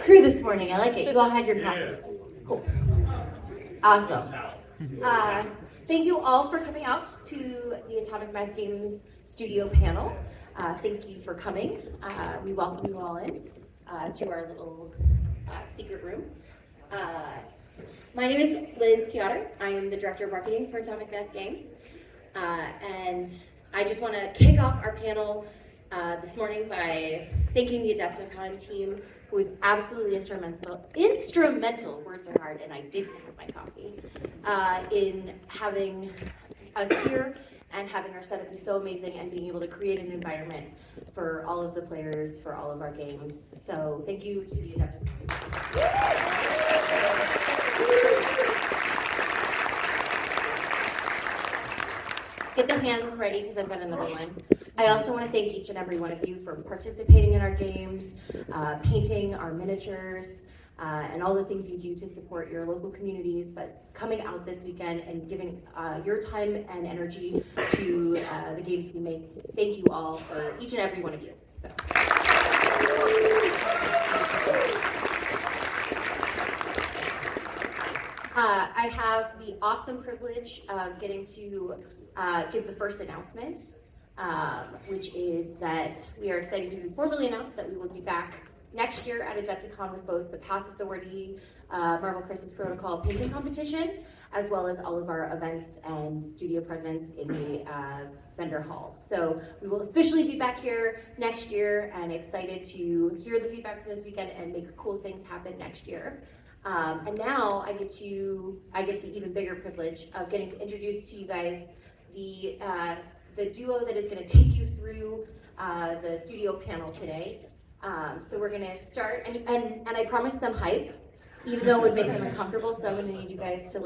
crew this morning. I like it. You all had your coffee. Cool. Awesome. Thank you all for coming out to the Atomic Mass Games studio panel. Thank you for coming. We welcome you all in to our little secret room. My name is Liz Kiotter. I am the Director of Marketing for Atomic Mass Games. And I just want to kick off our panel this morning by thanking the Adepticon team, who was absolutely instrumental, words are hard, and I didn't have my coffee, in having us here and having our setup be so amazing and being able to create an environment for all of the players, for all of our games. So thank you to the Adepticon. Get the hands ready because I've got another one. I also want to thank each and every one of you for participating in our games, painting our miniatures, and all the things you do to support your local communities, but coming out this weekend and giving your time and energy to the games we make. Thank you all for each and every one of you. So. I have the awesome privilege of getting to give the first announcement, which is that we are excited to formally announce that we will be back next year at Adepticon with both the Path of Authority Marvel Crisis Protocol painting competition, as well as all of our events and studio presence in the vendor hall. So we will officially be back here next year and excited to hear the feedback from this weekend and make cool things happen next year. And now I get the even bigger privilege of getting to introduce to you guys the duo that is going to take you through the studio panel today. So we're going to start, and I promised them hype, even though it would make them uncomfortable. So I'm going to need you guys to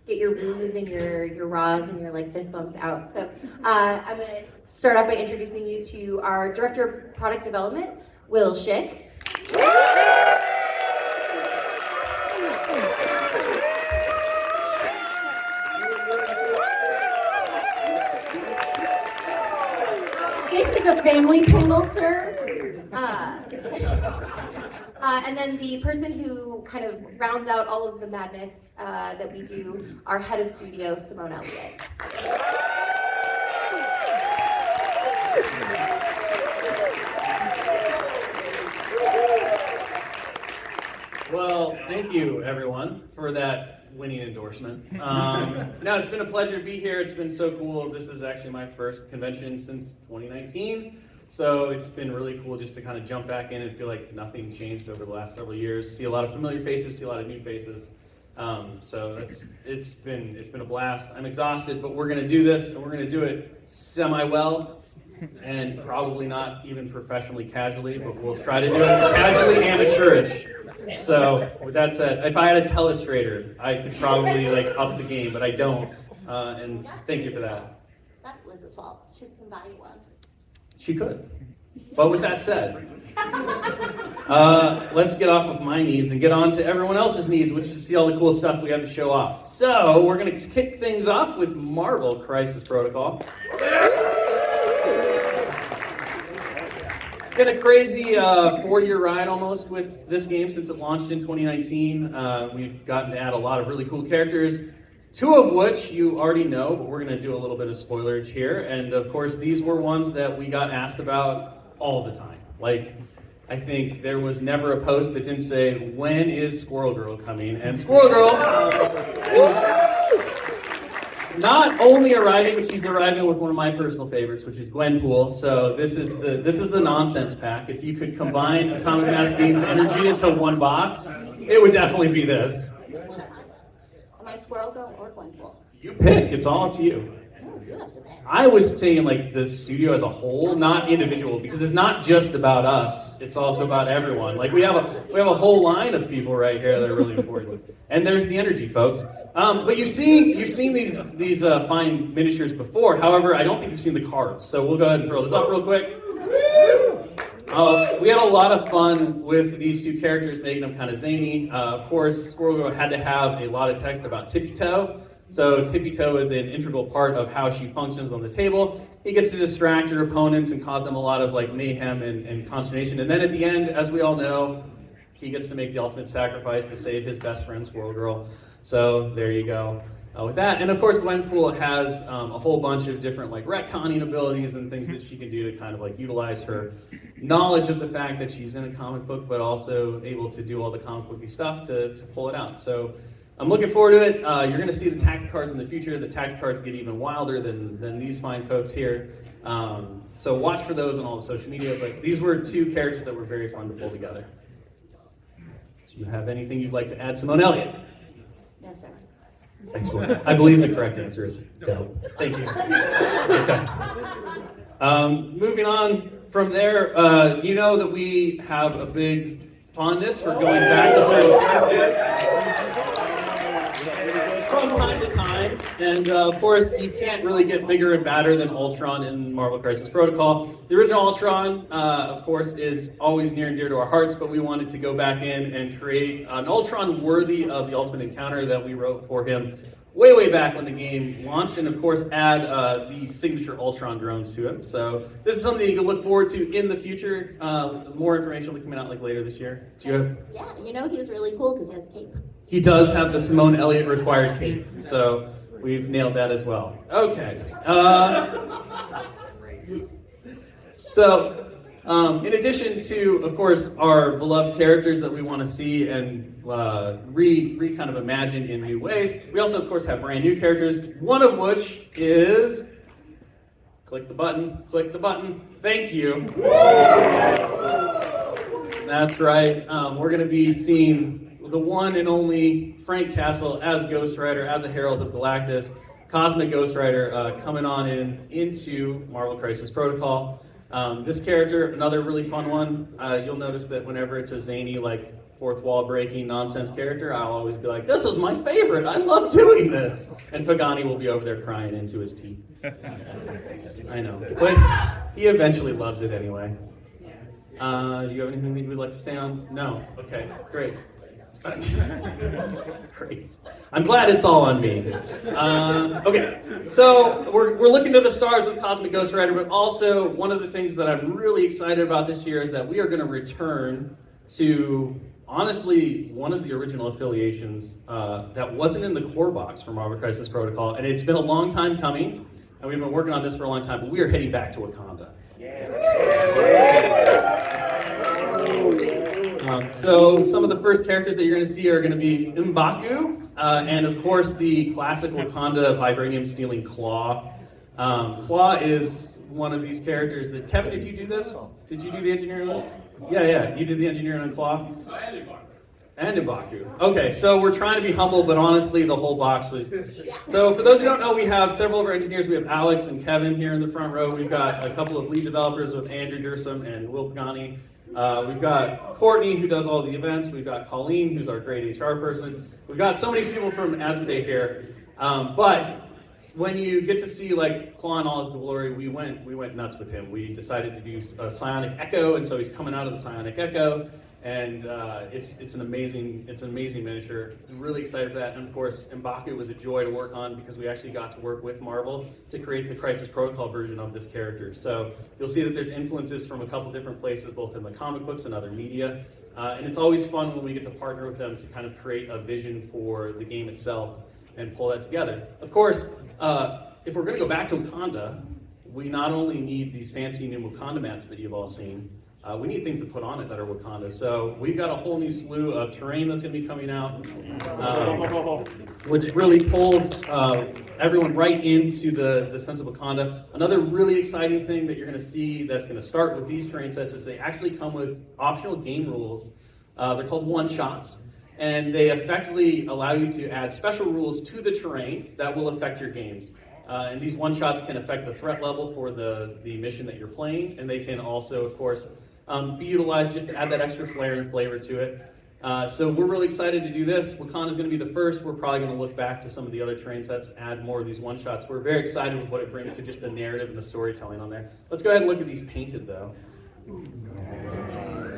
get your woos and your rahs and your fist bumps out. So I'm going to start off by introducing you to our Director of Product Development, Will Schick. A family panel, sir. And then the person who kind of rounds out all of the madness that we do, our head of studio, Simone Elliott. Well, thank you, everyone, for that winning endorsement. No, it's been a pleasure to be here. It's been so cool. This is actually my first convention since 2019. So it's been really cool just to kind of jump back in and feel like nothing changed over the last several years. See a lot of familiar faces, see a lot of new faces. So it's been a blast. I'm exhausted, but we're gonna do this, and we're gonna do it semi-well, and probably not even professionally casually, but we'll try to do it casually amateurish. So with that said, if I had a telestrator, I could probably up the game, but I don't. And thank you for that. That's Liz's fault. She can buy you one. She could. But with that said, let's get off of my needs and get on to everyone else's needs, which is to see all the cool stuff we have to show off. So we're gonna kick things off with Marvel Crisis Protocol. It's been a crazy 4-year ride almost with this game since it launched in 2019. We've gotten to add a lot of really cool characters, 2 of which you already know, but we're going to do a little bit of spoilerage here. And of course, these were ones that we got asked about all the time. I think there was never a post that didn't say, when is Squirrel Girl coming? And Squirrel Girl is not only arriving, but she's arriving with one of my personal favorites, which is Gwenpool. So this is the nonsense pack. If you could combine Atomic Mass Games energy into one box, it would definitely be this. Am I Squirrel Girl or Gwenpool? You pick. It's all up to you. No, you have to pick. I was saying the studio as a whole, not individual, because it's not just about us. It's also about everyone. We have a whole line of people right here that are really important. And there's the energy, folks. But you've seen these fine miniatures before. However, I don't think you've seen the cards. So we'll go ahead and throw this up real quick. We had a lot of fun with these 2 characters, making them kind of zany. Of course, Squirrel Girl had to have a lot of text about Tippy Toe. So Tippy Toe is an integral part of how she functions on the table. He gets to distract her opponents and cause them a lot of mayhem and consternation. And then at the end, as we all know, he gets to make the ultimate sacrifice to save his best friend, Squirrel Girl. So there you go. With that, and of course Gwenpool has a whole bunch of different like retconning abilities and things that she can do to kind of like utilize her knowledge of the fact that she's in a comic book, but also able to do all the comic booky stuff to pull it out. So I'm looking forward to it. You're going to see the tactic cards in the future. The tactic cards get even wilder than these fine folks here. So watch for those on all the social media, but these were two characters that were very fun to pull together. Do you have anything you'd like to add, Simone Elliott? No, sir. Excellent. I believe the correct answer is no. Thank you. Okay. Moving on from there, you know that we have a big fondness for going back to certain characters from time to time, and of course you can't really get bigger and badder than Ultron in Marvel Crisis Protocol. The original Ultron, of course, is always near and dear to our hearts, but we wanted to go back in and create an Ultron worthy of the Ultimate Encounter that we wrote for him way back when the game launched, and of course add the signature Ultron drones to him. So this is something you can look forward to in the future. More information will be coming out like later this year. Do you have? Yeah, you know he's really cool because he has a cape. He does have the Simone Elliott required cape, so we've nailed that as well. Okay. In addition to, of course, our beloved characters that we want to see and kind of imagine in new ways, we also, of course, have brand new characters, one of which is, click the button, thank you. That's right, we're going to be seeing the one and only Frank Castle as Ghost Rider, as a Herald of Galactus, Cosmic Ghost Rider, coming on into Marvel Crisis Protocol. This character, another really fun one. You'll notice that whenever it's a zany, like fourth wall breaking nonsense character, I'll always be like, "This is my favorite. I love doing this." And Pagani will be over there crying into his tea. I know, but he eventually loves it anyway. Do you have anything that you would like to say on? No. Okay, great. Great. I'm glad it's all on me. Okay, so we're looking to the stars with Cosmic Ghost Rider, but also one of the things that I'm really excited about this year is that we are going to return to, honestly, one of the original affiliations that wasn't in the core box for Marvel Crisis Protocol, and it's been a long time coming, and we've been working on this for a long time, but we are heading back to Wakanda. So some of the first characters that you're going to see are going to be M'Baku, and of course the classic Wakanda vibranium stealing Claw. Claw is one of these characters that, Kevin, did you do this? Did you do the engineering on this? Yeah, you did the engineering on Claw? And M'Baku. Okay, so we're trying to be humble, but honestly the whole box was... So for those who don't know, we have several of our engineers. We have Alex and Kevin here in the front row. We've got a couple of lead developers with Andrew Dursum and Will Pagani. We've got Courtney, who does all the events. We've got Colleen, who's our great HR person. We've got so many people from Asmodee here. But when you get to see like Claw in all his glory, we went nuts with him. We decided to do a Psionic Echo, and so he's coming out of the Psionic Echo. And it's an amazing miniature. I'm really excited for that. And of course, M'Baku was a joy to work on because we actually got to work with Marvel to create the Crisis Protocol version of this character. So you'll see that there's influences from a couple different places, both in the comic books and other media. And it's always fun when we get to partner with them to kind of create a vision for the game itself and pull that together. Of course, if we're going to go back to Wakanda, we not only need these fancy new Wakanda mats that you've all seen, we need things to put on it that are Wakanda. So we've got a whole new slew of terrain that's going to be coming out, which really pulls everyone right into the sense of Wakanda. Another really exciting thing that you're going to see that's going to start with these terrain sets is they actually come with optional game rules. They're called one-shots, and they effectively allow you to add special rules to the terrain that will affect your games. And these one-shots can affect the threat level for the mission that you're playing, and they can also, of course, be utilized just to add that extra flair and flavor to it. So we're really excited to do this. Wakanda is going to be the first. We're probably going to look back to some of the other terrain sets, add more of these one-shots. We're very excited with what it brings to just the narrative and the storytelling on there. Let's go ahead and look at these painted, though.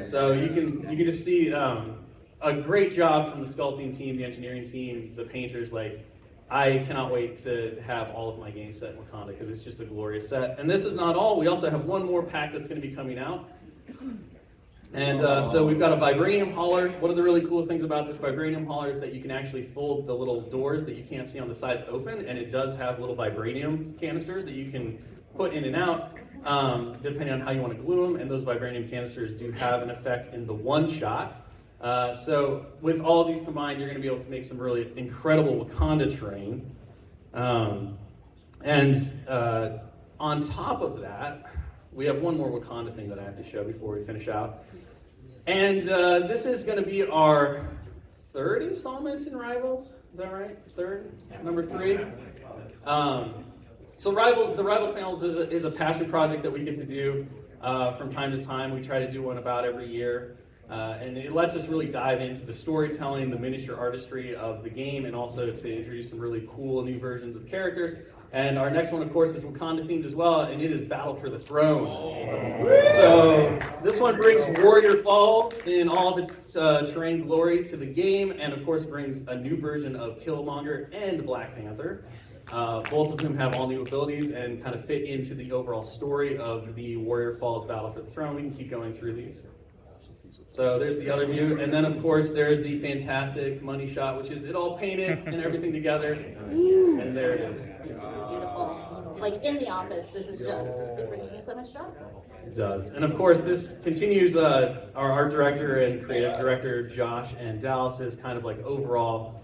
So you can just see a great job from the sculpting team, the engineering team, the painters. Like, I cannot wait to have all of my games set in Wakanda because it's just a glorious set. And this is not all. We also have one more pack that's going to be coming out. And so we've got a vibranium hauler. One of the really cool things about this vibranium hauler is that you can actually fold the little doors that you can't see on the sides open, and it does have little vibranium canisters that you can put in and out, depending on how you want to glue them, and those vibranium canisters do have an effect in the one shot. So with all of these combined, you're going to be able to make some really incredible Wakanda terrain. On top of that, we have one more Wakanda thing that I have to show before we finish out. And this is going to be our third installment in Rivals. Is that right? Third? Number 3? So Rivals, the Rivals panels is a passion project that we get to do from time to time. We try to do one about every year. And it lets us really dive into the storytelling, the miniature artistry of the game, and also to introduce some really cool new versions of characters. And our next one, of course, is Wakanda themed as well, and it is Battle for the Throne. So this one brings Warrior Falls in all of its terrain glory to the game, and of course brings a new version of Killmonger and Black Panther. Both of whom have all new abilities and kind of fit into the overall story of the Warrior Falls Battle for the Throne. We can keep going through these. So there's the other view, and then of course there's the fantastic money shot, which is it all painted and everything together, and there it is. This is beautiful. Like in the office, this is just, it brings me so much joy. It does, and of course this continues our art director and creative director Josh and Dallas's kind of like overall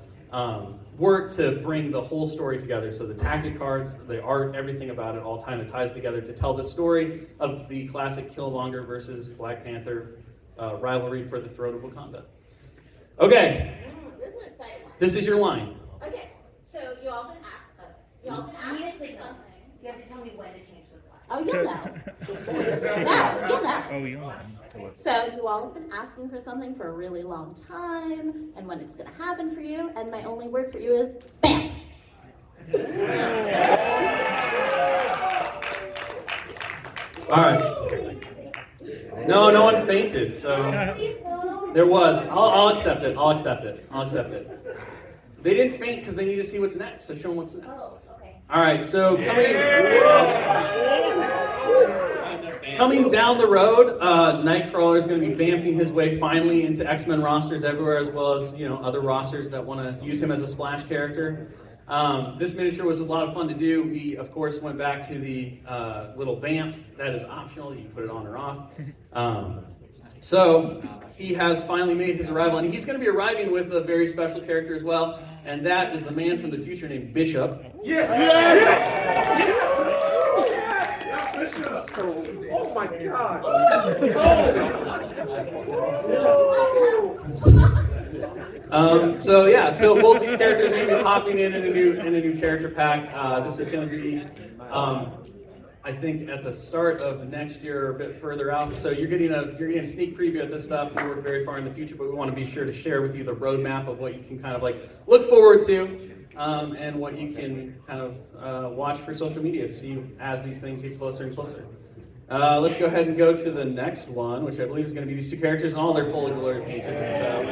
work to bring the whole story together. So the tactic cards, the art, everything about it all kind of ties together to tell the story of the classic Killmonger versus Black Panther rivalry for the throne of Wakanda. Okay. This is an exciting one. This is your line. Okay, so you all been asked. You all been I need a asked signal. something. You have to tell me when to change those lines. Oh, you'll know. Yes, you'll know. Oh, you know. So you all have been asking for something for a really long time, and when it's going to happen for you, and my only word for you is BAM! All right. No, no one fainted, so there was. I'll accept it. I'll accept it. I'll accept it. They didn't faint because they need to see what's next. So show them what's next. Okay. All right. So coming down the road, Nightcrawler is going to be bamfing his way finally into X-Men rosters everywhere, as well as other rosters that want to use him as a splash character. This miniature was a lot of fun to do. We, of course, went back to the little bamf. That is optional. You can put it on or off. So he has finally made his arrival, and he's going to be arriving with a very special character as well, and that is the man from the future named Bishop. Yes! Yes! Bishop! Oh my God! So both these characters are going to be hopping in a new character pack. This is going to be, I think, at the start of next year or a bit further out. So you're getting a sneak preview at this stuff. We work very far in the future, but we want to be sure to share with you the roadmap of what you can kind of like look forward to, and what you can kind of watch for social media to see as these things get closer and closer. Let's go ahead and go to the next one, which I believe is going to be these two characters and all their fully glory painted. So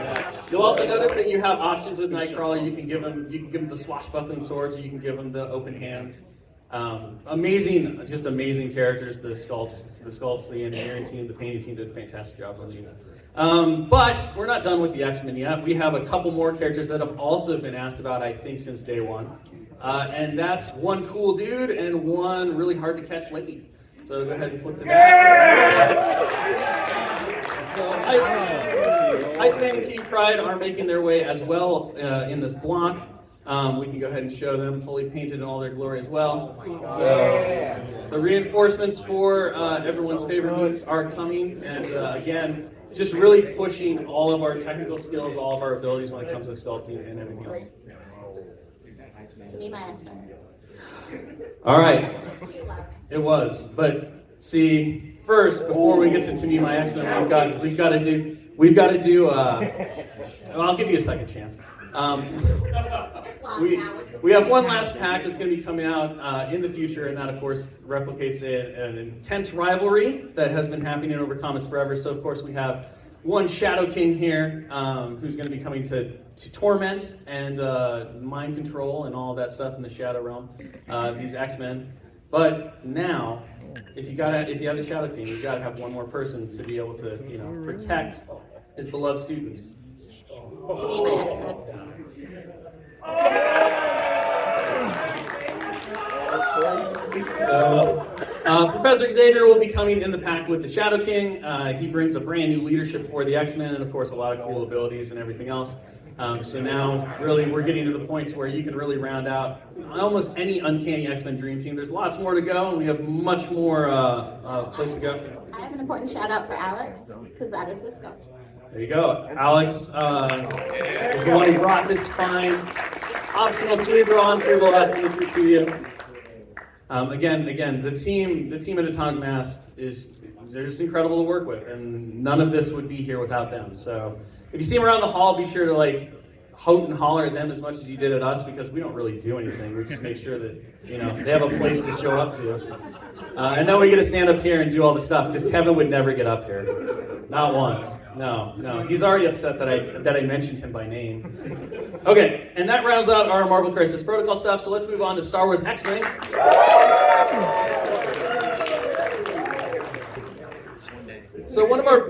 you'll also notice that you have options with Nightcrawler. You can give him the swashbuckling swords, or you can give him the open hands. Just amazing characters. The sculpts, the engineering team, the painting team did a fantastic job on these. But we're not done with the X-Men yet. We have a couple more characters that have also been asked about, I think, since day one. And that's one cool dude and one really hard to catch lady. So go ahead and flip to that. So Iceman and King Pride are making their way as well in this block. We can go ahead and show them fully painted in all their glory as well. So the reinforcements for everyone's favorite boots are coming, and again, just really pushing all of our technical skills, all of our abilities when it comes to sculpting and everything else. To me, my X-Men. All right, it was, but see, first before we get to Me My X-Men, we've got to do. I'll give you a second chance. We have one last pack that's going to be coming out in the future, and that, of course, replicates an intense rivalry that has been happening over Comics Forever. So, of course, we have one Shadow King here who's going to be coming to torment and mind control and all of that stuff in the Shadow Realm, these X-Men. But now if you have the Shadow King, you gotta have one more person to be able to, protect his beloved students. To be my X-Men. So, Professor Xavier will be coming in the pack with the Shadow King. He brings a brand new leadership for the X-Men and, of course, a lot of cool abilities and everything else. So now, really, we're getting to the point where you can really round out almost any uncanny X-Men Dream Team. There's lots more to go, and we have much more place to go. I have an important shout out for Alex, because that is his scout. There you go. Alex is the one who brought this fine optional cerebral on cerebral athlete to you. Again, the team at Atomic Mass they're just incredible to work with, and none of this would be here without them. So if you see them around the hall, be sure to hoot and holler at them as much as you did at us, because we don't really do anything. We just make sure that they have a place to show up to. And then we get to stand up here and do all the stuff, because Kevin would never get up here. Not once. No. He's already upset that I mentioned him by name. Okay, and that rounds out our Marvel Crisis Protocol stuff, so let's move on to Star Wars X-Wing. So one of our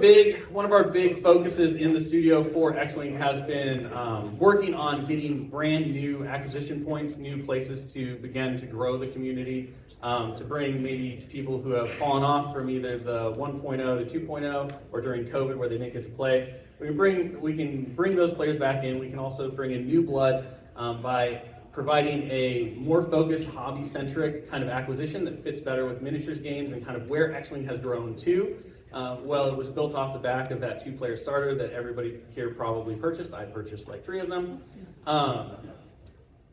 big focuses in the studio for X-Wing has been working on getting brand new acquisition points, new places to begin to grow the community, to bring maybe people who have fallen off from either the 1.0 to 2.0 or during COVID where they didn't get to play. We can bring those players back in. We can also bring in new blood by providing a more focused, hobby-centric kind of acquisition that fits better with miniatures games and kind of where X-Wing has grown to. Well, it was built off the back of that 2-player starter that everybody here probably purchased. I purchased 3 of them.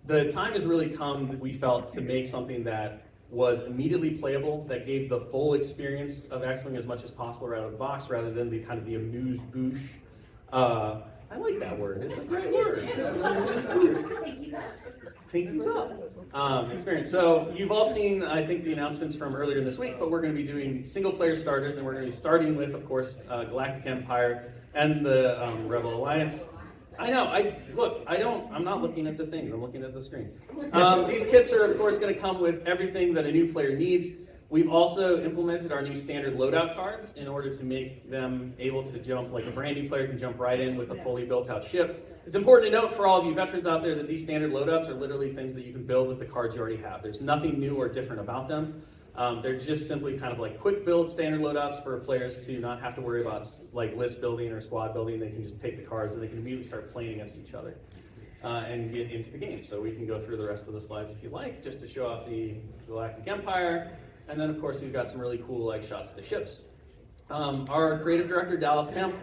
The time has really come, we felt, to make something that was immediately playable, that gave the full experience of X-Wing as much as possible right out of the box, rather than the kind of the amuse-bouche. I like that word. It's a great word. Pinkies up. Experience. So you've all seen, I think, the announcements from earlier this week, but we're going to be doing single-player starters, and we're going to be starting with, of course, Galactic Empire and the Rebel Alliance. I know. I'm not looking at the things. I'm looking at the screen. These kits are, of course, going to come with everything that a new player needs. We've also implemented our new standard loadout cards in order to make them able to jump, like a brand new player can jump right in with a fully built out ship. It's important to note for all of you veterans out there that these standard loadouts are literally things that you can build with the cards you already have. There's nothing new or different about them. They're just simply kind of like quick build standard loadouts for players to not have to worry about list building or squad building. They can just take the cards and they can immediately start playing against each other and get into the game. So we can go through the rest of the slides if you like, just to show off the Galactic Empire. And then, of course, we've got some really cool shots of the ships. Our creative director, Dallas Kemp,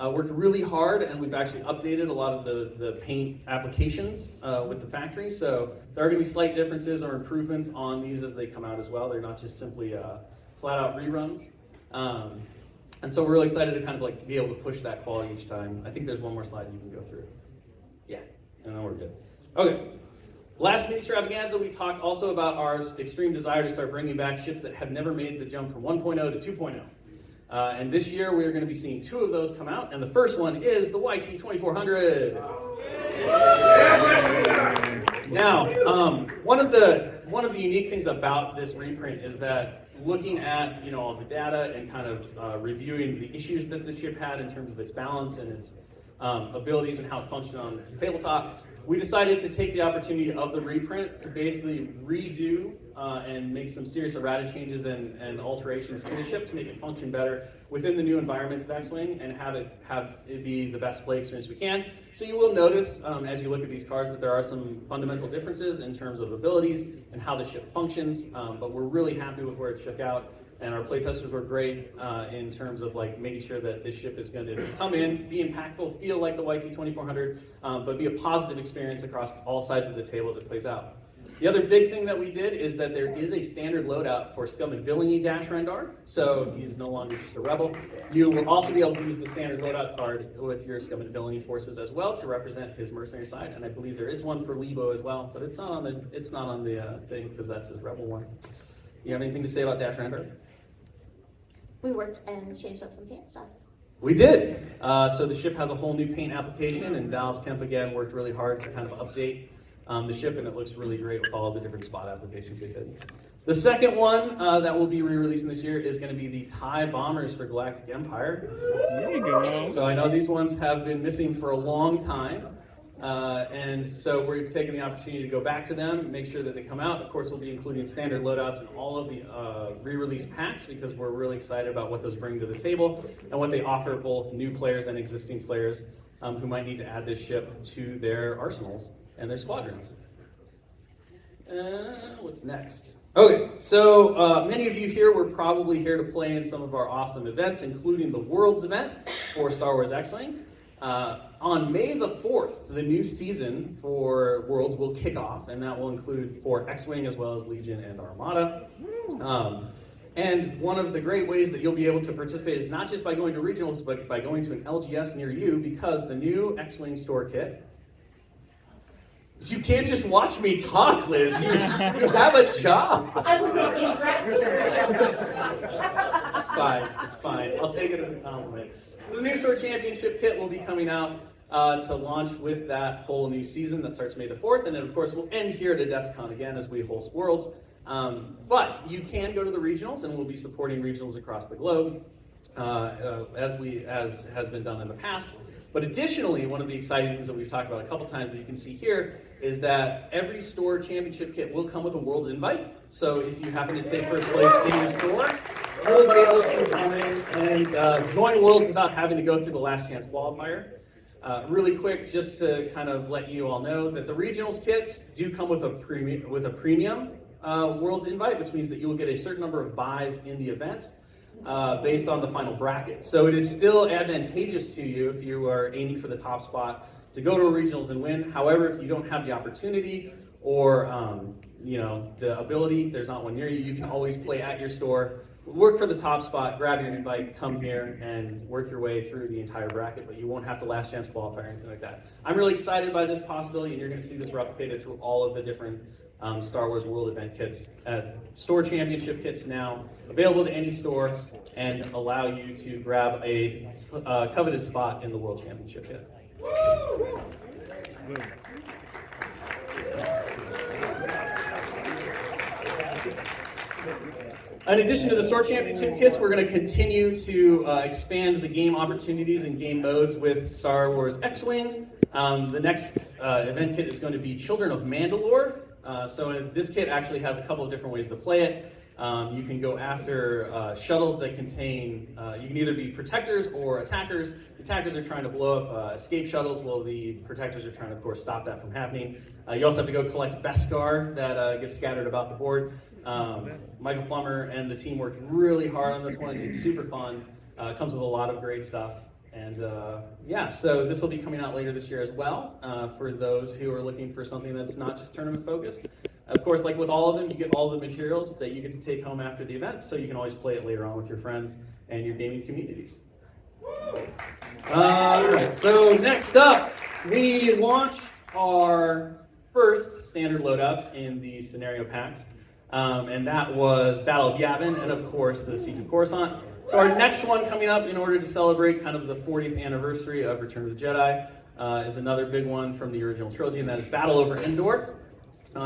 worked really hard, and we've actually updated a lot of the paint applications with the factory. So there are going to be slight differences or improvements on these as they come out as well. They're not just simply flat-out reruns. And so we're really excited to kind of be able to push that quality each time. I think there's one more slide you can go through. Yeah, and then we're good. Okay. Last mini extravaganza, we talked also about our extreme desire to start bringing back ships that have never made the jump from 1.0 to 2.0. And this year we are going to be seeing 2 of those come out, and the first one is the YT 2400. Now, one of the unique things about this reprint is that looking at all the data and kind of reviewing the issues that the ship had in terms of its balance and its abilities and how it functioned on the tabletop, we decided to take the opportunity of the reprint to basically redo and make some serious errata changes and alterations to the ship to make it function better within the new environment of X-Wing and have it be the best play experience we can. So you will notice as you look at these cards that there are some fundamental differences in terms of abilities and how the ship functions, but we're really happy with where it shook out. And our playtesters were great in terms of making sure that this ship is going to come in, be impactful, feel like the YT 2400, but be a positive experience across all sides of the table as it plays out. The other big thing that we did is that there is a standard loadout for Scum and Villainy Dash Rendar, so he's no longer just a rebel. You will also be able to use the standard loadout card with your Scum and Villainy forces as well to represent his mercenary side, and I believe there is one for Lebo as well, but it's not on the thing because that's his rebel one. You have anything to say about Dash Rendar? We worked and changed up some paint stuff. We did. So the ship has a whole new paint application, and Dallas Kemp again worked really hard to kind of update the ship, and it looks really great with all the different spot applications they did. The second one that we'll be re-releasing this year is going to be the TIE Bombers for Galactic Empire. There you go. So I know these ones have been missing for a long time. And so we've taken the opportunity to go back to them, make sure that they come out. Of course, we'll be including standard loadouts in all of the re-release packs because we're really excited about what those bring to the table and what they offer both new players and existing players who might need to add this ship to their arsenals and their squadrons. What's next? Okay, so many of you here were probably here to play in some of our awesome events, including the Worlds event for Star Wars X-Wing. On May the 4th, the new season for Worlds will kick off, and that will include for X-Wing as well as Legion and Armada. And one of the great ways that you'll be able to participate is not just by going to regionals, but by going to an LGS near you, because the new X-Wing store kit. You can't just watch me talk, Liz. You have a job. I was incorrect. It's fine. It's fine. I'll take it as a compliment. So the new Store Championship kit will be coming out to launch with that whole new season that starts May the 4th. And then, of course, we'll end here at Adepticon again as we host Worlds. But you can go to the regionals, and we'll be supporting regionals across the globe as has been done in the past. But additionally, one of the exciting things that we've talked about a couple times that you can see here is that every store championship kit will come with a Worlds invite. So if you happen to take first place in your store, you'll be able to come in and join Worlds without having to go through the last chance qualifier. Really quick, just to kind of let you all know that the regionals kits do come with a premium Worlds invite, which means that you will get a certain number of buys in the event. Based on the final bracket. So it is still advantageous to you if you are aiming for the top spot to go to a regionals and win. However, if you don't have the opportunity or the ability, there's not one near you, you can always play at your store, work for the top spot, grab your invite, come here and work your way through the entire bracket, but you won't have to last chance qualify or anything like that. I'm really excited by this possibility, and you're going to see this replicated through all of the different Star Wars World Event kits. Store Championship kits now available to any store and allow you to grab a coveted spot in the World Championship kit. In addition to the Store Championship kits, we're going to continue to expand the game opportunities and game modes with Star Wars X-Wing. The next event kit is going to be Children of Mandalore. So this kit actually has a couple of different ways to play it. You can go after shuttles that contain, you can either be protectors or attackers. The attackers are trying to blow up escape shuttles, while the protectors are trying to, of course, stop that from happening. You also have to go collect Beskar that gets scattered about the board. Michael Plummer and the team worked really hard on this one. It's super fun. It comes with a lot of great stuff. And so this will be coming out later this year as well for those who are looking for something that's not just tournament focused. Of course, like with all of them, you get all the materials that you get to take home after the event, so you can always play it later on with your friends and your gaming communities. All right, so next up, we launched our first standard loadouts in the scenario packs, and that was Battle of Yavin and, of course, the Siege of Coruscant. So our next one coming up in order to celebrate kind of the 40th anniversary of Return of the Jedi is another big one from the original trilogy, and that is Battle over Endor.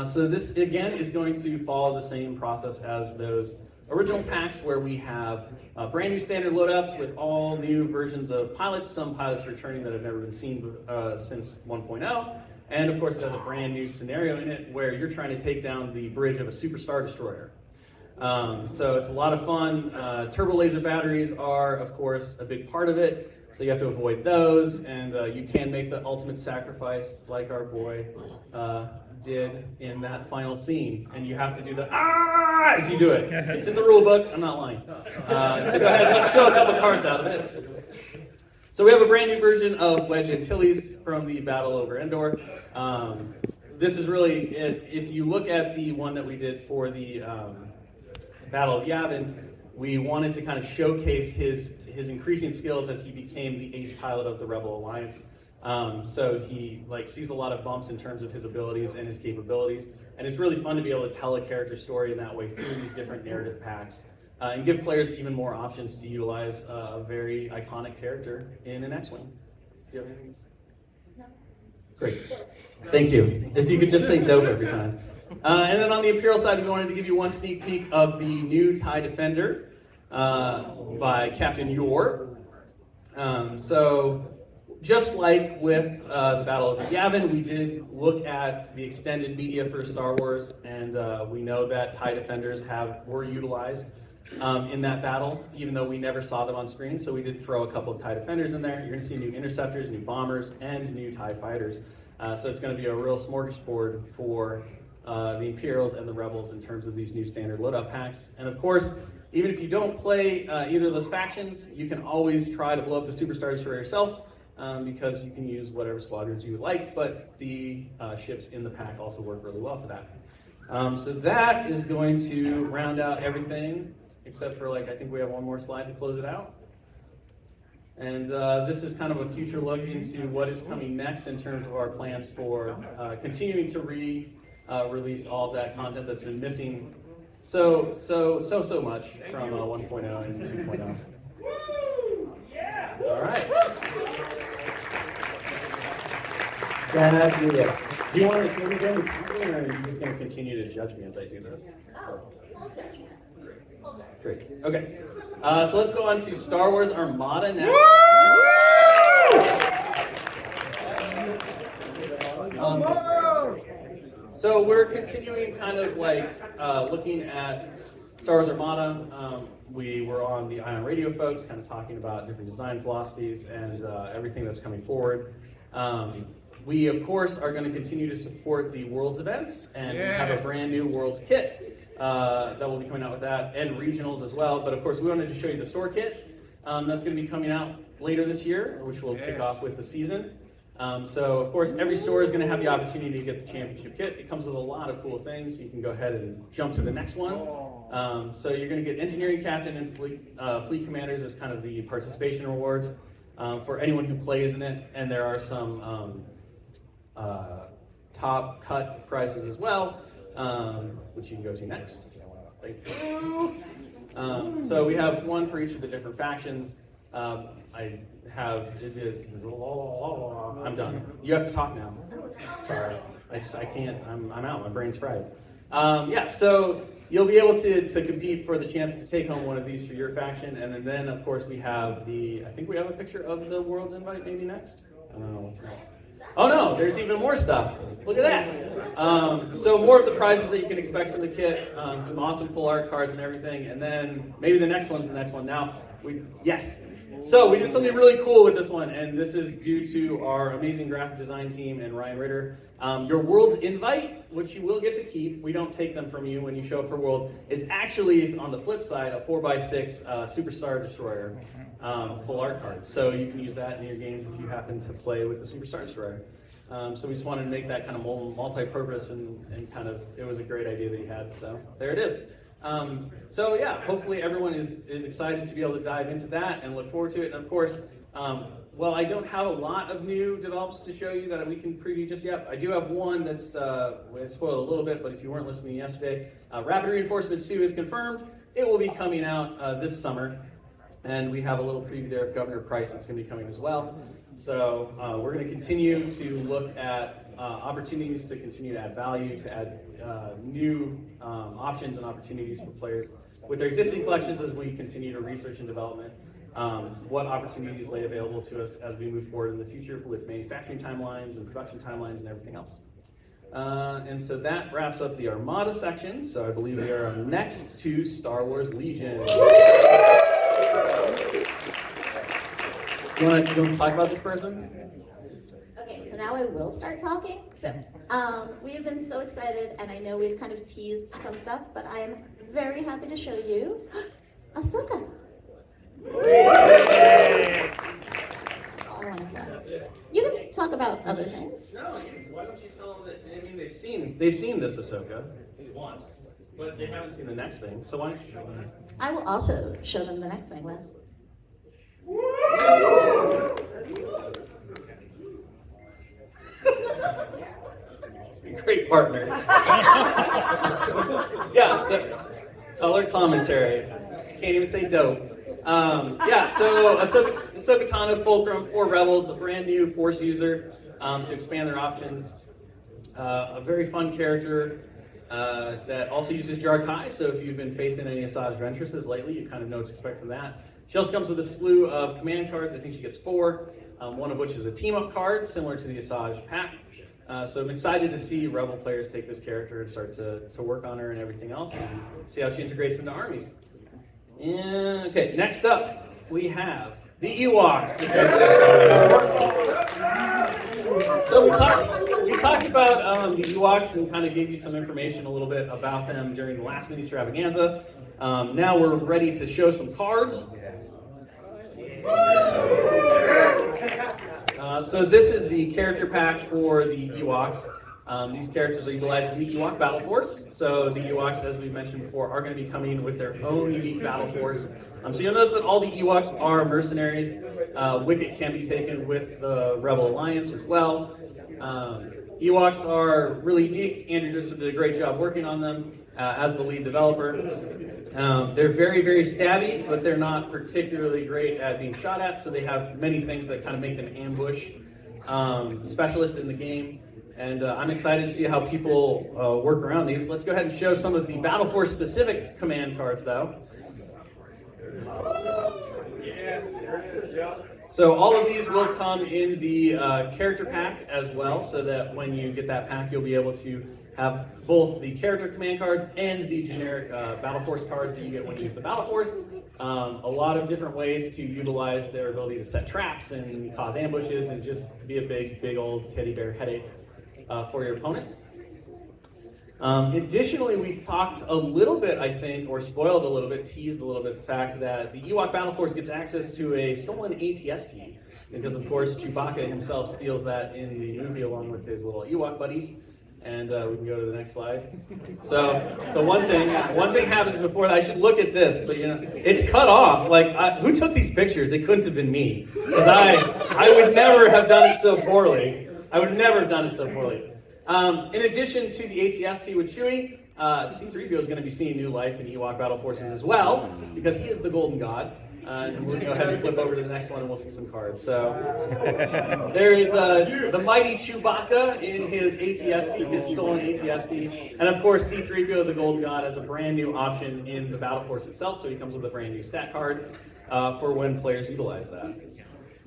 So this, again, is going to follow the same process as those original packs, where we have brand new standard loadouts with all new versions of pilots, some pilots returning that have never been seen since 1.0. And of course, it has a brand new scenario in it where you're trying to take down the bridge of a super star destroyer. So it's a lot of fun. Turbo laser batteries are, of course, a big part of it. So you have to avoid those, and you can make the ultimate sacrifice like our boy did in that final scene. And you have to do the as you do it. It's in the rule book, I'm not lying. So go ahead, let's show a couple cards out of it. So we have a brand new version of Wedge Antilles from the Battle over Endor. This is really it. If you look at the one that we did for the Battle of Yavin, we wanted to kind of showcase his increasing skills as he became the ace pilot of the Rebel Alliance. So he sees a lot of bumps in terms of his abilities and his capabilities, and it's really fun to be able to tell a character story in that way through these different narrative packs, and give players even more options to utilize a very iconic character in an X-Wing. Do you have anything? No. Great. Thank you. If you could just say dope every time. And then on the Imperial side, we wanted to give you one sneak peek of the new TIE Defender by Captain Yor. So just like with the Battle of Yavin, we did look at the extended media for Star Wars, and we know that TIE Defenders were utilized in that battle, even though we never saw them on screen. So we did throw a couple of TIE Defenders in there. You're going to see new interceptors, new bombers, and new TIE fighters. So it's going to be a real smorgasbord for the Imperials and the Rebels in terms of these new standard loadout packs. And of course, even if you don't play either of those factions, you can always try to blow up the Superstars for yourself, because you can use whatever squadrons you would like, but the ships in the pack also work really well for that. So that is going to round out everything, except for I think we have one more slide to close it out. And this is kind of a future look into what is coming next in terms of our plans for continuing to release all of that content that's been missing so much from 1.0 and 2.0. All right. Fabulous. Do you want to do anything, or are you just going to continue to judge me as I do this? I'll judge you. Great. Okay. So let's go on to Star Wars Armada next. So we're continuing kind of looking at Star Wars Armada. We were on the Ion Radio folks, kind of talking about different design philosophies and everything that's coming forward. We, of course, are going to continue to support the Worlds events, and we have a brand new Worlds kit that will be coming out with that, and regionals as well. But of course, we wanted to show you the store kit that's going to be coming out later this year, which will kick off with the season. So, of course, every store is going to have the opportunity to get the championship kit. It comes with a lot of cool things. You can go ahead and jump to the next one. So you're going to get engineering captain and fleet commanders as kind of the participation rewards for anyone who plays in it. And there are some top cut prizes as well, which you can go to next. Thank you. So we have one for each of the different factions. I'm done. You have to talk now. Sorry, I can't. I'm out. My brain's fried. So you'll be able to compete for the chance to take home one of these for your faction, and then of course we have I think we have a picture of the World's Invite maybe next. I don't know what's next. Oh no, there's even more stuff. Look at that. So more of the prizes that you can expect from the kit, some awesome full art cards and everything, and then maybe the next one's the next one. Now, So we did something really cool with this one, and this is due to our amazing graphic design team and Ryan Ritter. Your World's Invite, which you will get to keep, we don't take them from you when you show up for Worlds, is actually, on the flip side, a 4x6 Superstar Destroyer full art card. So you can use that in your games if you happen to play with the Superstar Destroyer. So we just wanted to make that kind of multi-purpose, and kind of, it was a great idea that he had, so there it is. So yeah, hopefully everyone is excited to be able to dive into that and look forward to it. And of course, well, I don't have a lot of new develops to show you that we can preview just yet. I do have one that's I spoiled a little bit, but if you weren't listening yesterday, Rapid Reinforcement 2 is confirmed. It will be coming out this summer, and we have a little preview there of Governor Price that's going to be coming as well. So we're going to continue to look at opportunities to continue to add value, to add new options and opportunities for players with their existing collections as we continue to research and development. What opportunities lay available to us as we move forward in the future with manufacturing timelines and production timelines and everything else. And so that wraps up the Armada section. So I believe we are next to Star Wars Legion. You want to talk about this person? Okay, so now I will start talking. So we have been so excited, and I know we've kind of teased some stuff, but I am very happy to show you Ahsoka. All I want to say. You can talk about other things. No, why don't you tell them that? I mean, they've seen this Ahsoka once, but they haven't seen the next thing. So why don't you show them? I will also show them the next thing, Liz. Great partner. Yeah, so color commentary. Can't even say dope. So Ahsoka Tano, Fulcrum, 4 Rebels, a brand new Force user to expand their options. A very fun character. that also uses Jarkai, so if you've been facing any Asajj Ventresses lately, you kind of know what to expect from that. She also comes with a slew of command cards. I think she gets 4, one of which is a team-up card, similar to the Asajj pack. So I'm excited to see Rebel players take this character and start to work on her and everything else, and see how she integrates into armies. And, okay, next up, we have the Ewoks. So we talked about the Ewoks and kind of gave you some information a little bit about them during the last mini extravaganza. Now we're ready to show some cards. So this is the character pack for the Ewoks. These characters are utilized in the Ewok Battle Force. So the Ewoks, as we mentioned before, are going to be coming with their own unique battle force. So you'll notice that all the Ewoks are mercenaries. Wicket can be taken with the Rebel Alliance as well. Ewoks are really unique. Andrew Dustin did a great job working on them as the lead developer. They're very, very stabby, but they're not particularly great at being shot at, so they have many things that kind of make them ambush specialists in the game. And I'm excited to see how people work around these. Let's go ahead and show some of the Battle Force specific command cards, though. Yes, there it is, Joe. So all of these will come in the character pack as well, so that when you get that pack, you'll be able to have both the character command cards and the generic Battle Force cards that you get when you use the Battle Force. A lot of different ways to utilize their ability to set traps and cause ambushes and just be a big old teddy bear headache for your opponents. Additionally, we talked a little bit, I think, or spoiled a little bit, teased a little bit the fact that the Ewok Battle Force gets access to a stolen ATST, because of course Chewbacca himself steals that in the movie along with his little Ewok buddies. And we can go to the next slide. So the one thing happens before that. I should look at this, but you know, it's cut off. Like, who took these pictures? It couldn't have been me, because I would never have done it so poorly. I would never have done it so poorly. In addition to the ATST with Chewie, C-3PO is going to be seeing new life in Ewok Battle Forces as well, because he is the Golden God. And we'll go ahead and flip over to the next one and we'll see some cards. So there is the mighty Chewbacca in his ATST, his stolen ATST. And of course, C-3PO, the Golden God, has a brand new option in the Battle Force itself, so he comes with a brand new stat card for when players utilize that.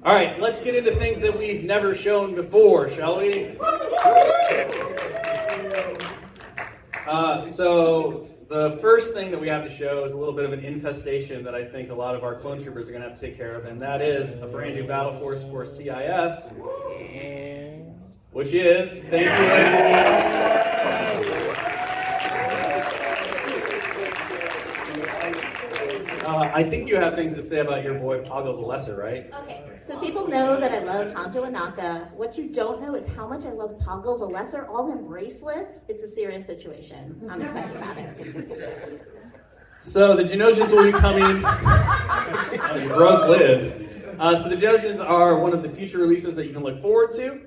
All right, let's get into things that we've never shown before, shall we? So the first thing that we have to show is a little bit of an infestation that I think a lot of our clone troopers are going to have to take care of, and that is a brand new battle force for CIS, which is, thank you, ladies. I think you have things to say about your boy Pago the Lesser, right? Okay, so people know that I love Hanjo Anaka. What you don't know is how much I love Pago the Lesser. All them bracelets, it's a serious situation. I'm excited about it. So the Genosians will be coming. Oh, you broke Liz. So the Genosians are one of the future releases that you can look forward to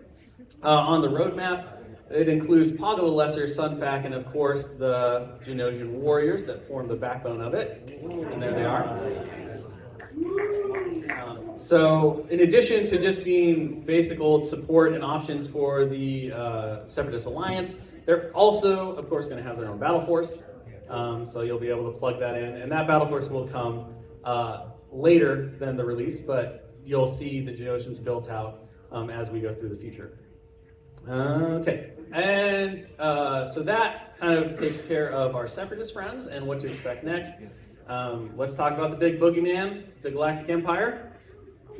on the roadmap. It includes Pago the Lesser, Sunfac, and of course the Genosian warriors that form the backbone of it. And there they are. So in addition to just being basic old support and options for the Separatist Alliance, they're also, of course, going to have their own battle force. So you'll be able to plug that in. And that battle force will come later than the release, but you'll see the Genosians built out as we go through the future. Okay, and so that kind of takes care of our Separatist friends and what to expect next. Let's talk about the big boogeyman, the Galactic Empire,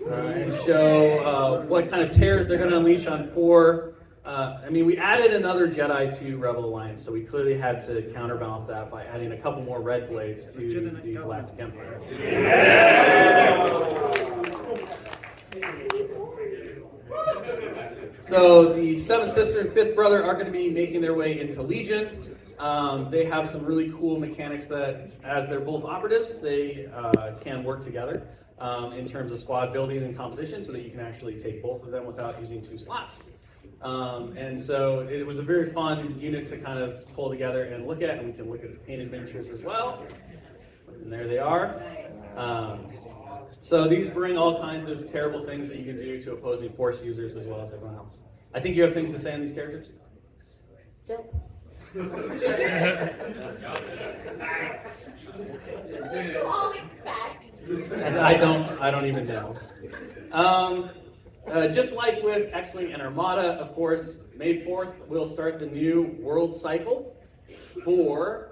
and show what kind of tears they're going to unleash on poor. I mean, we added another Jedi to Rebel Alliance, so we clearly had to counterbalance that by adding a couple more red blades to the Galactic Empire. So the Seventh Sister and Fifth Brother are going to be making their way into Legion. They have some really cool mechanics that, as they're both operatives, they can work together in terms of squad building and composition, so that you can actually take both of them without using 2 slots. And so it was a very fun unit to kind of pull together and look at, and we can look at the painted miniatures as well. And there they are. So these bring all kinds of terrible things that you can do to opposing force users as well as everyone else. I think you have things to say on these characters? Dope. What did you all expect? And I don't even know. Just like with X-Wing and Armada, of course, May 4th we'll start the new world cycle for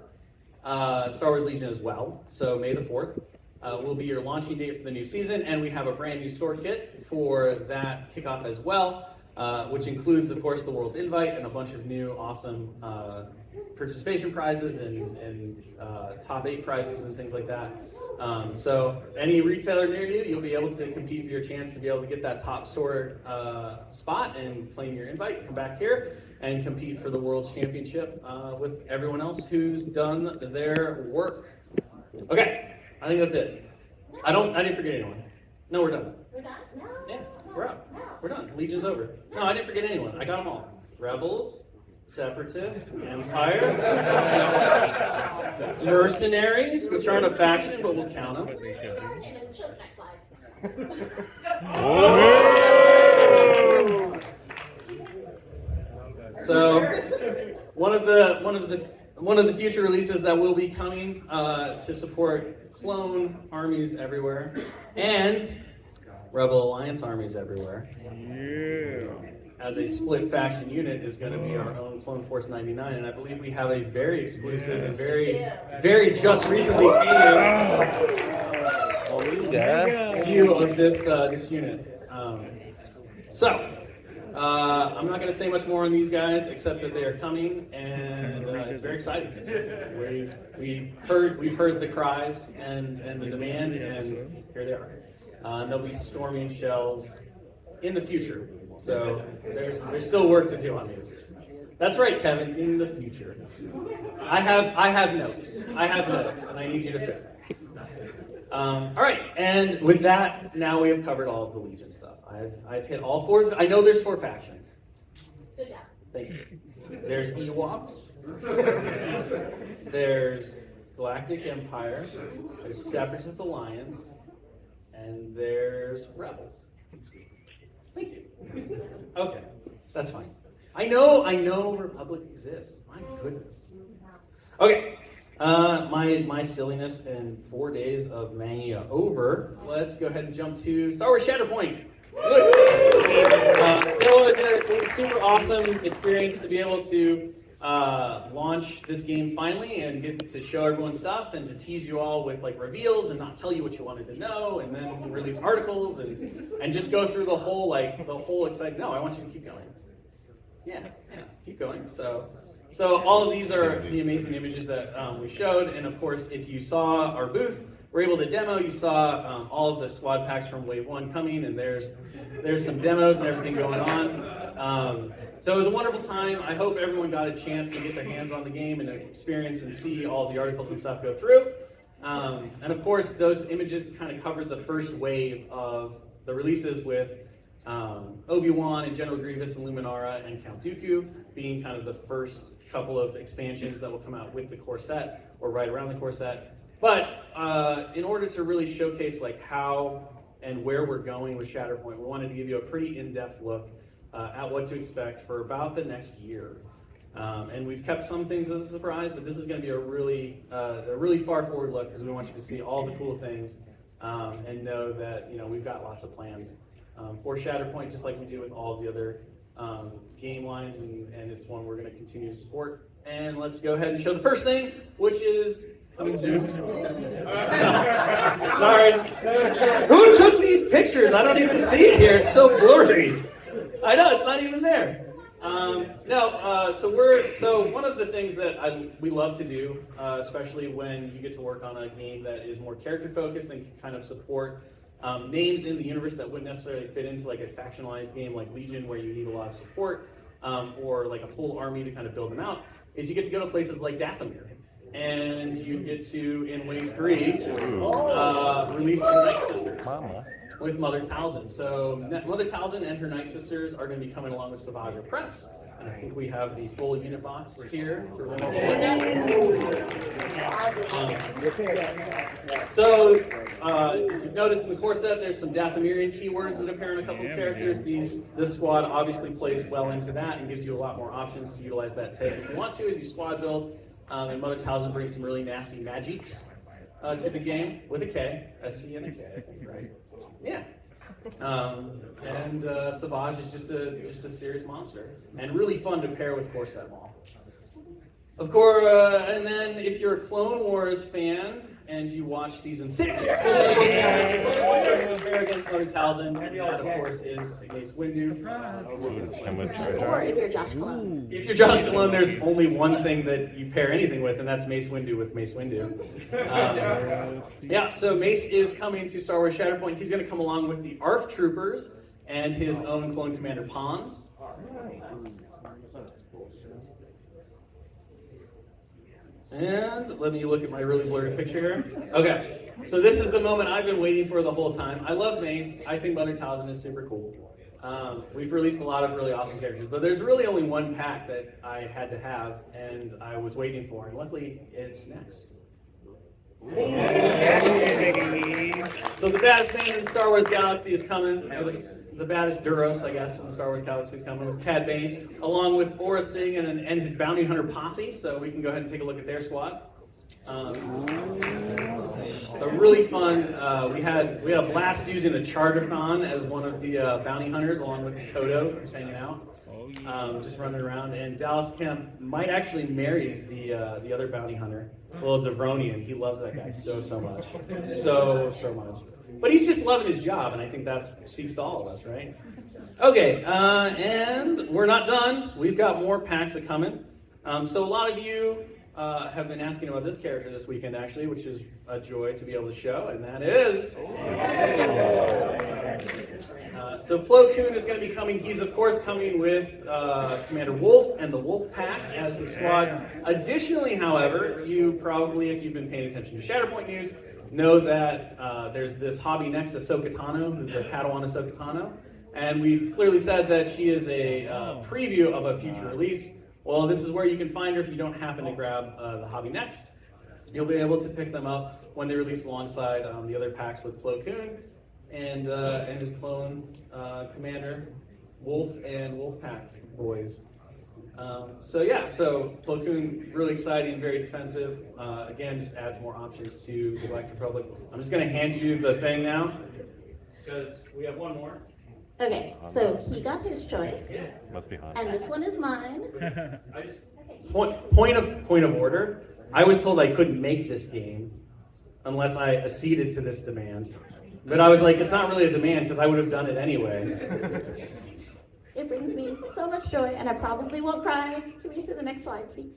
Star Wars Legion as well. So May the 4th will be your launching date for the new season, and we have a brand new store kit for that kickoff as well, which includes, of course, the World's Invite and a bunch of new awesome participation prizes and top 8 prizes and things like that. So any retailer near you, you'll be able to compete for your chance to be able to get that top store spot and claim your invite. Come back here and compete for the World's Championship with everyone else who's done their work. Okay, I think that's it. I didn't forget anyone. No, we're done. We're done? No. Yeah, no, we're out. no. We're done. Legion's over. No, I didn't forget anyone. I got them all. Rebels, Separatists, Empire, Mercenaries, which aren't a faction, but we'll count them. Okay, then show the next slide. So, one of the future releases that will be coming to support clone armies everywhere and Rebel Alliance armies everywhere. As a split faction unit is going to be our own Clone Force 99, and I believe we have a very exclusive and very just recently came view of this unit. I'm not going to say much more on these guys except that they are coming, and it's very exciting. We've heard the cries and the demand, and here they are. They'll be storming shells in the future. So there's still work to do on these. That's right, Kevin. In the future, I have notes, and I need you to fix them. All right, and with that, now we have covered all of the Legion stuff. I've hit all 4. I know there's 4 factions. Good job. Thank you. There's Ewoks. There's Galactic Empire. There's Separatist Alliance, and there's Rebels. Thank you. Okay, that's fine. I know Republic exists. My goodness. Okay, my silliness and 4 days of mania over. Let's go ahead and jump to Star Wars Shatterpoint. So it's a super awesome experience to be able to launch this game finally and get to show everyone stuff and to tease you all with like reveals and not tell you what you wanted to know, and then release articles and just go through the whole excitement. No, I want you to keep going. Yeah, keep going. So all of these are the amazing images that we showed, and of course, if you saw our booth, we're able to demo. You saw all of the squad packs from Wave 1 coming, and there's some demos and everything going on. So it was a wonderful time. I hope everyone got a chance to get their hands on the game and experience and see all the articles and stuff go through. And of course, those images kind of covered the first wave of the releases with Obi-Wan and General Grievous and Luminara and Count Dooku being kind of the first couple of expansions that will come out with the core set or right around the core set. But in order to really showcase like how and where we're going with Shatterpoint, we wanted to give you a pretty in-depth look at what to expect for about the next year. And we've kept some things as a surprise, but this is going to be a really far forward look because we want you to see all the cool things and know that we've got lots of plans for Shatterpoint, just like we do with all of the other game lines, and it's one we're going to continue to support. And let's go ahead and show the first thing, which is coming soon. Sorry. Who took these pictures? I don't even see it here. It's so blurry. I know, it's not even there. So one of the things that we love to do, especially when you get to work on a game that is more character focused and can kind of support names in the universe that wouldn't necessarily fit into like a factionalized game like Legion where you need a lot of support or like a full army to kind of build them out, is you get to go to places like Dathomir. And you get to, in Wave 3, release the Night Sisters with Mother Talzin. So Mother Talzin and her Night Sisters are going to be coming along with Savage Press And I think we have the full unit box here for them. So, if you've noticed in the core set, there's some Dathomirian keywords that appear in a couple of characters. This squad obviously plays well into that and gives you a lot more options to utilize that tag if you want to as you squad build. And Mother Talzin brings some really nasty magics to the game with a K, SC and a K, I think, right? Yeah. And Savage is just a serious monster and really fun to pair with core set Maul. Of course, and then if you're a Clone Wars fan and you watch season 6, pair against Mother Talzin, and that of course is Mace Windu. Or if you're Josh Cologne. If you're Josh Cologne, there's only one thing that you pair anything with, and that's Mace Windu with Mace Windu. Yeah, so Mace is coming to Star Wars Shatterpoint. He's going to come along with the ARF Troopers and his own Clone Commander Pons. And let me look at my really blurry picture here. Okay, so this is the moment I've been waiting for the whole time. I love Mace. I think Mother Talzin is super cool. We've released a lot of really awesome characters, but there's really only one pack that I had to have, and I was waiting for, and luckily it's next. So the baddest man in the Star Wars galaxy is coming. The baddest Duros, I guess, in the Star Wars galaxy is coming with Cad Bane, along with Aura Singh and his bounty hunter posse. So we can go ahead and take a look at their squad. So really fun. We had a blast using the Charterthon as one of the bounty hunters, along with Toto, who's hanging out, just running around. And Dallas Kemp might actually marry the other bounty hunter, little Devronian. He loves that guy so much, so much. But he's just loving his job, and I think that speaks to all of us, right? Okay, and we're not done. We've got more packs that coming. So a lot of you have been asking about this character this weekend, actually, which is a joy to be able to show, and that is... So Plo Koon is going to be coming. He's, of course, coming with Commander Wolf and the Wolf Pack as the squad. Additionally, however, you probably, if you've been paying attention to Shatterpoint news, know that there's this hobby next to Ahsoka Tano, the Padawan Ahsoka Tano, and we've clearly said that she is a preview of a future release. Well, this is where you can find her if you don't happen to grab the hobby next. You'll be able to pick them up when they release alongside the other packs with Plo Koon and his clone commander, Wolf and Wolfpack boys. So Plo Koon, really exciting, very defensive. Again, just adds more options to the Galactic Republic. I'm just going to hand you the thing now, because we have one more. Okay, so he got his choice, Must be hot. and this one is mine. I just, point of order. I was told I couldn't make this game unless I acceded to this demand. But I was like, it's not really a demand because I would have done it anyway. It brings me so much joy, and I probably won't cry. Can we see the next slide, please?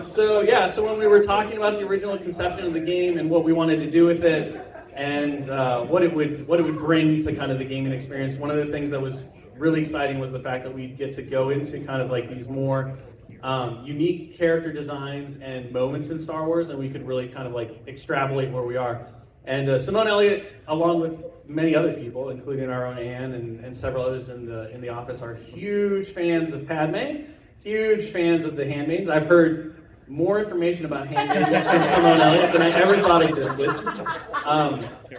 So when we were talking about the original conception of the game and what we wanted to do with it, and what it would bring to kind of the gaming experience, one of the things that was really exciting was the fact that we'd get to go into kind of like these more unique character designs and moments in Star Wars, and we could really kind of like extrapolate where we are. And Simone Elliott, along with many other people, including our own Anne and several others in the office, are huge fans of Padme, huge fans of the Handmaidens. I've heard more information about Handmaidens from Simone Elliott than I ever thought existed.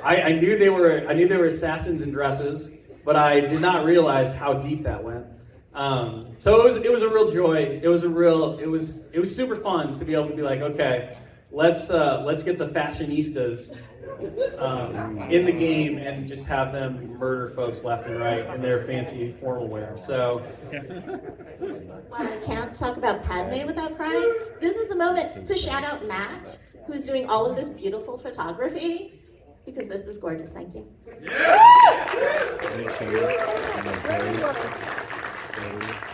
I knew they were assassins in dresses, but I did not realize how deep that went. So it was a real joy. It was super fun to be able to be like, okay, let's get the fashionistas in the game and just have them murder folks left and right in their fancy formal wear. So While I can't talk about Padme without crying, this is the moment to shout out Matt, who's doing all of this beautiful photography, because this is gorgeous. Thank you.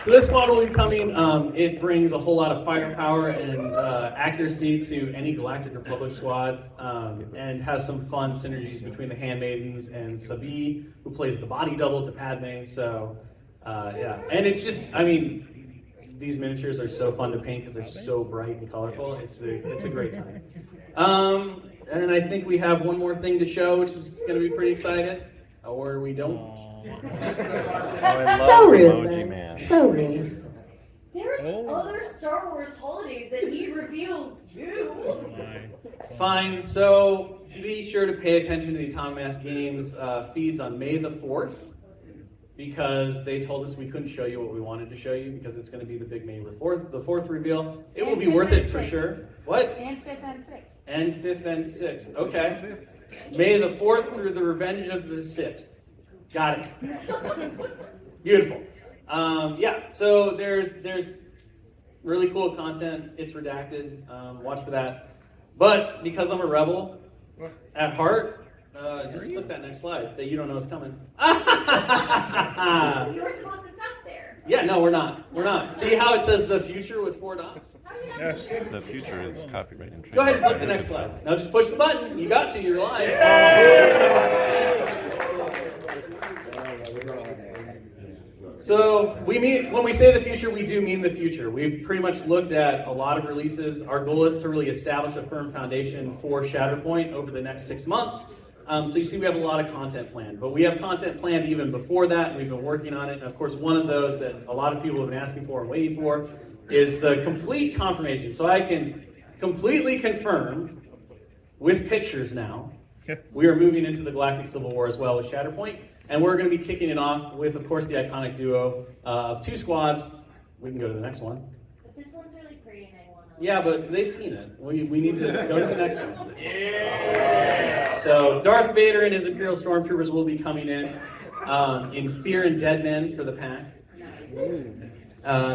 So this squad will be coming. It brings a whole lot of firepower and accuracy to any Galactic Republic squad, and has some fun synergies between the Handmaidens and Sabi, who plays the body double to Padme. So and it's just, I mean, these miniatures are so fun to paint because they're so bright and colorful. It's a great time. And I think we have one more thing to show, which is going to be pretty exciting. Or we don't. I love So rude, Emoji Liz. Man. So rude. There's other Star Wars holidays that he reveals too. Fine, so be sure to pay attention to the Atomic Mass Games feeds on May the 4th, because they told us we couldn't show you what we wanted to show you because it's going to be the big May the 4th reveal. It will be worth it for sure. What? And 5th and 6th. And 5th and 6th. Okay. May the 4th through the Revenge of the 6th. Got it. Beautiful. Yeah, so there's really cool content. It's redacted. Watch for that. But because I'm a rebel at heart, just click that next slide that you don't know is coming. You were supposed to stop there. Yeah, no, we're not. We're not. See how it says the future with 4 dots? How are you not there? The future is copyright infringement. Go ahead and click the next slide. Now just push the button. You got to. You're live. So when we say the future, we do mean the future. We've pretty much looked at a lot of releases. Our goal is to really establish a firm foundation for Shatterpoint over the next 6 months. So you see we have a lot of content planned, but we have content planned even before that, and we've been working on it. And of course, one of those that a lot of people have been asking for and waiting for is the complete confirmation. So I can completely confirm with pictures now, we are moving into the Galactic Civil War as well with Shatterpoint. And we're going to be kicking it off with, of course, the iconic duo of 2 squads. We can go to the next one. But this one's really pretty and I want to. Yeah, but they've seen it. We need to go to the next one. Yeah. So Darth Vader and his Imperial Stormtroopers will be coming in Fear and Dead Men for the pack.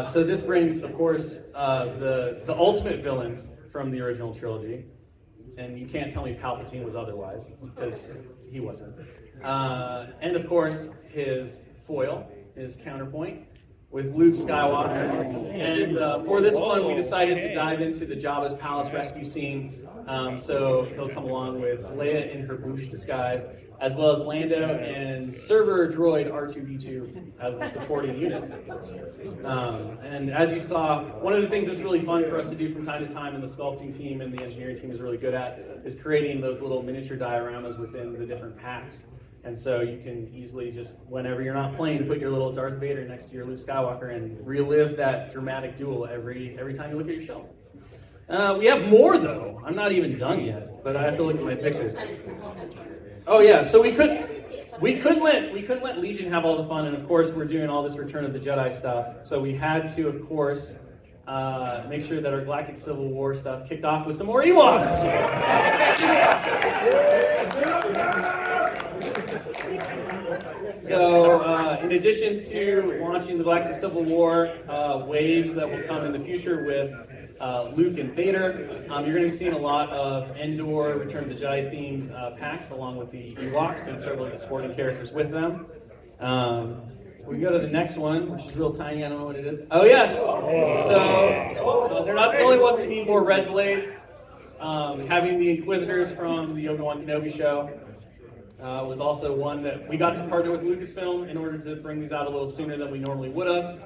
So this brings, of course, the ultimate villain from the original trilogy. And you can't tell me Palpatine was otherwise, because he wasn't. And of course, his foil, his counterpoint, with Luke Skywalker. And for this one, we decided to dive into the Jabba's Palace rescue scene. So he'll come along with Leia in her Bouche disguise, as well as Lando and server droid R2-D2 as the supporting unit. And as you saw, one of the things that's really fun for us to do from time to time, and the sculpting team and the engineering team is really good at, is creating those little miniature dioramas within the different packs. And so you can easily just, whenever you're not playing, put your little Darth Vader next to your Luke Skywalker and relive that dramatic duel every time you look at your shelf. We have more though. I'm not even done yet, but I have to look at my pictures. Oh yeah, so we couldn't let Legion have all the fun, and of course we're doing all this Return of the Jedi stuff. So we had to, of course, make sure that our Galactic Civil War stuff kicked off with some more Ewoks. So, in addition to launching the Galactic Civil War waves that will come in the future with Luke and Vader, you're going to be seeing a lot of Endor, Return of the Jedi themed packs, along with the Ewoks and several of the supporting characters with them. We can go to the next one, which is real tiny. I don't know what it is. Oh yes. So they're not the only ones who need more red blades. Having the Inquisitors from the Obi-Wan Kenobi show was also one that we got to partner with Lucasfilm in order to bring these out a little sooner than we normally would have.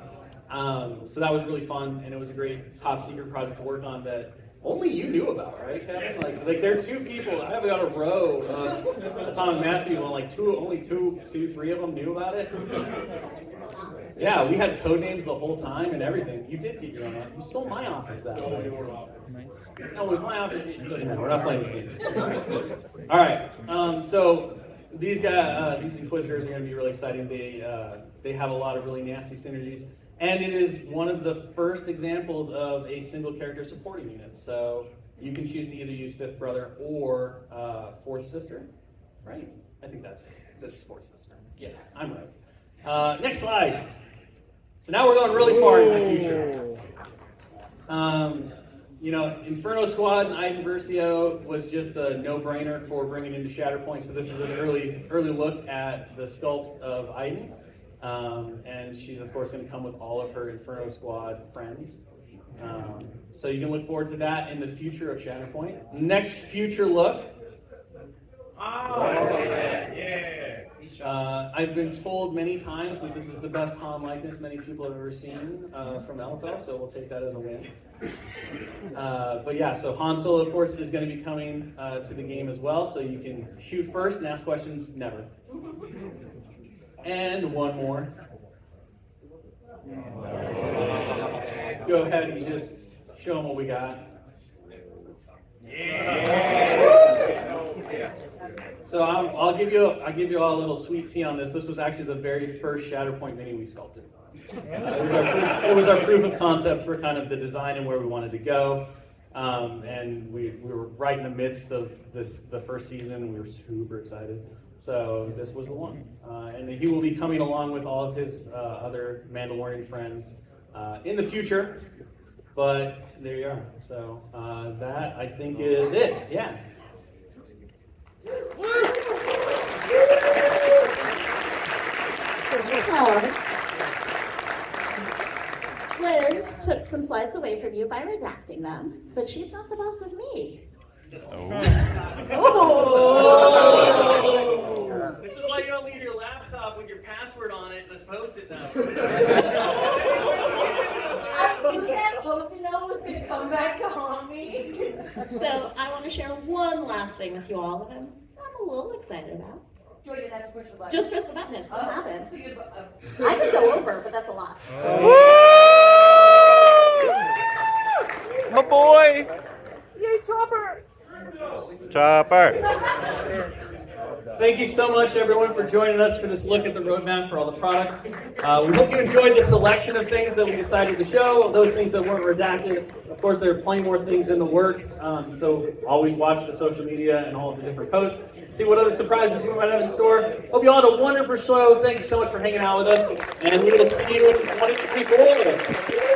So that was really fun, and it was a great top secret project to work on that only you knew about, right, Kevin? Like there are 2 people. I have got a row of Atomic Mass people, and like only two, 3 of them knew about it. Yeah, we had code names the whole time and everything. You did get your own office. You stole my office that way. No, it was my office. It doesn't matter. We're not playing this game. All right. So these guys, these Inquisitors are going to be really exciting. They have a lot of really nasty synergies. And it is one of the first examples of a single character supporting unit. So you can choose to either use 5th Brother or 4th Sister, right? I think that's 4th Sister. Yes, I'm right. Next slide. So now we're going really far into the future. Inferno Squad and Iden Versio was just a no-brainer for bringing into Shatterpoint. So this is an early look at the sculpts of Iden. And she's, of course, going to come with all of her Inferno Squad friends. So you can look forward to that in the future of Shatterpoint. Next future look. I've been told many times that this is the best Han likeness many people have ever seen from LFL, so we'll take that as a win. But yeah, so Han Solo, of course, is going to be coming to the game as well, so you can shoot first and ask questions never. And one more. Go ahead and just show them what we got. So I'll give you all a little sweet tea on this. This was actually the very first Shatterpoint mini we sculpted. It was our proof of concept for kind of the design and where we wanted to go. And we were right in the midst of the first season. We were super excited. So this was the one. And he will be coming along with all of his other Mandalorian friends in the future. But there you are. So that, I think, is it. Yeah. Liz took some slides away from you by redacting them, but she's not the boss of me. Oh. This is why you don't leave your laptop with your password on it and just post it now. I knew that Post-it note was going to come back to haunt me. So I want to share one last thing with you all that I'm a little excited about. Joy didn't have to push the button. Just press the button, it still happen. Oh. I could go over, but that's a lot. My boy! Yay, Chopper! Chopper! Thank you so much, everyone, for joining us for this look at the roadmap for all the products. We hope you enjoyed the selection of things that we decided to show, those things that weren't redacted. Of course, there are plenty more things in the works, so always watch the social media and all of the different posts to see what other surprises we might have in store. Hope you all had a wonderful show. Thank you so much for hanging out with us, and we will see you in 2024.